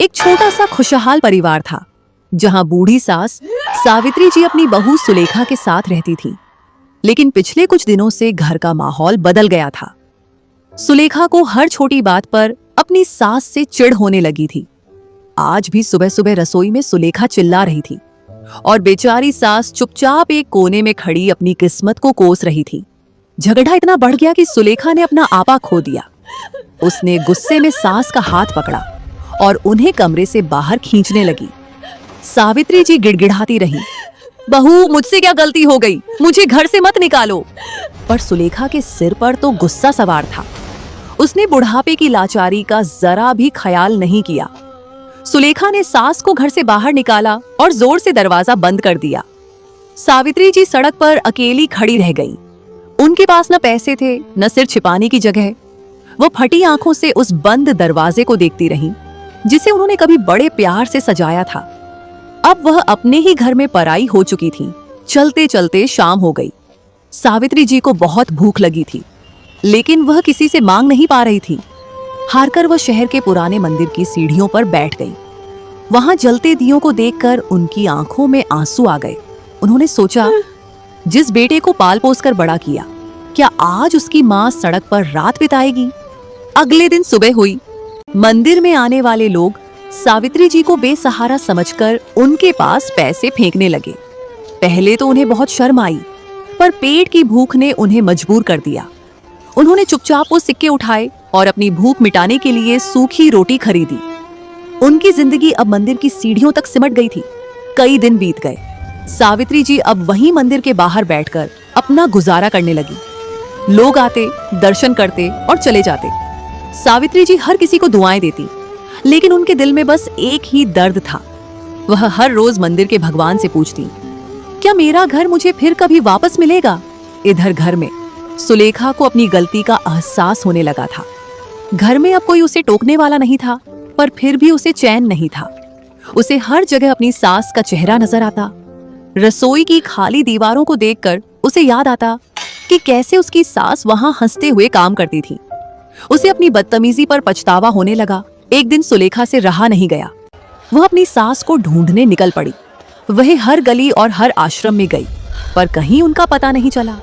एक छोटा सा खुशहाल परिवार था जहां बूढ़ी सास सावित्री जी अपनी बहू सुलेखा के साथ रहती थी। लेकिन पिछले कुछ दिनों से घर का माहौल बदल गया था। सुलेखा को हर छोटी बात पर अपनी सास से चिढ़ होने लगी थी। आज भी सुबह सुबह रसोई में सुलेखा चिल्ला रही थी और बेचारी सास चुपचाप एक कोने में खड़ी अपनी किस्मत को कोस रही थी। झगड़ा इतना बढ़ गया कि सुलेखा ने अपना आपा खो दिया। उसने गुस्से में सास का हाथ पकड़ा और उन्हें कमरे से बाहर खींचने लगी। सावित्री जी गिड़गिड़ाती रही, बहू मुझसे क्या गलती हो गई, मुझे घर से मत निकालो। पर सुलेखा के सिर पर तो गुस्सा सवार था। उसने बुढ़ापे की लाचारी का जरा भी ख्याल नहीं किया। सुलेखा ने सास को घर से बाहर निकाला और जोर से दरवाजा बंद कर दिया। सावित्री जी सड़क पर अकेली खड़ी रह गई। उनके पास न पैसे थे न सिर छिपाने की जगह। वो फटी आंखों से उस बंद दरवाजे को देखती रही जिसे उन्होंने कभी बड़े प्यार से सजाया था। अब वह अपने ही घर में पराई हो चुकी थी। चलते चलते शाम हो गई। सावित्री जी को बहुत भूख लगी थी, लेकिन वह किसी से मांग नहीं पा रही थी। हारकर वह शहर के पुराने मंदिर की सीढ़ियों पर बैठ गई। वहां जलते दियों को देखकर उनकी आंखों में आंसू आ गए। उन्होंने सोचा, जिस बेटे को पाल पोस कर बड़ा किया, क्या आज उसकी मां सड़क पर रात बिताएगी? अगले दिन सुबह हुई। मंदिर में आने वाले लोग सावित्री जी को बेसहारा समझकर उनके पास पैसे फेंकने लगे। पहले तो उन्हें बहुत शर्म आई, पर पेट की भूख ने उन्हें मजबूर कर दिया। उन्होंने चुपचाप वो सिक्के उठाए और अपनी भूख मिटाने के लिए सूखी रोटी खरीदी। उनकी जिंदगी अब मंदिर की सीढ़ियों तक सिमट गई थी। कई दिन बीत गए। सावित्री जी अब वहीं मंदिर के बाहर बैठकर अपना गुजारा करने लगी। लोग आते, दर्शन करते और चले जाते। सावित्री जी हर किसी को दुआएं देती, लेकिन उनके दिल में बस एक ही दर्द था। वह हर रोज मंदिर के भगवान से पूछती, क्या मेरा घर मुझे फिर कभी वापस मिलेगा? इधर घर में सुलेखा को अपनी गलती का एहसास होने लगा था। घर में अब कोई उसे टोकने वाला नहीं था, पर फिर भी उसे चैन नहीं था। उसे हर जगह अपनी सास का चेहरा नजर आता। रसोई की खाली दीवारों को देखकर उसे याद आता कि कैसे उसकी सास वहां हंसते हुए काम करती थी। उसे अपनी बदतमीजी पर पछतावा होने लगा। एक दिन सुलेखा से रहा नहीं गया। वह अपनी सास को ढूंढने निकल पड़ी। वह हर गली और हर आश्रम में गई, पर कहीं उनका पता नहीं चला।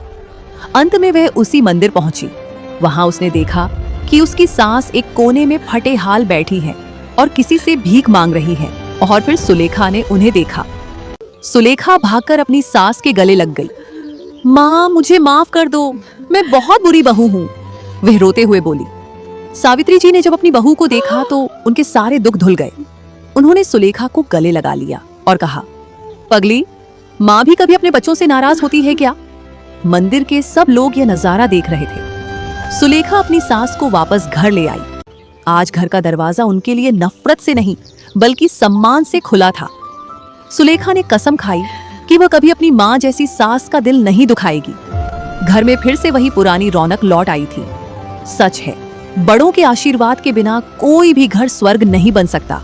अंत में वह उसी मंदिर पहुंची। वहां उसने देखा कि उसकी सास एक कोने में फटे हाल बैठी है और किसी से भीख मांग रही है। और फिर सुलेखा ने उन्हें देखा। सुलेखा भागकर अपनी सास के गले लग गई। माँ, मुझे माफ कर दो, मैं बहुत बुरी बहू हूँ, वह रोते हुए बोली। सावित्री जी ने जब अपनी बहू को देखा तो उनके सारे दुख धुल गए। उन्होंने सुलेखा को गले लगा लिया और कहा, पगली, माँ भी कभी अपने बच्चों से नाराज होती है क्या? मंदिर के सब लोग यह नजारा देख रहे थे। सुलेखा अपनी सास को वापस घर ले आई। आज घर का दरवाजा उनके लिए नफरत से नहीं बल्कि सम्मान से खुला था। सुलेखा ने कसम खाई कि वह कभी अपनी माँ जैसी सास का दिल नहीं दुखाएगी। घर में फिर से वही पुरानी रौनक लौट आई थी। सच है, बड़ों के आशीर्वाद के बिना कोई भी घर स्वर्ग नहीं बन सकता।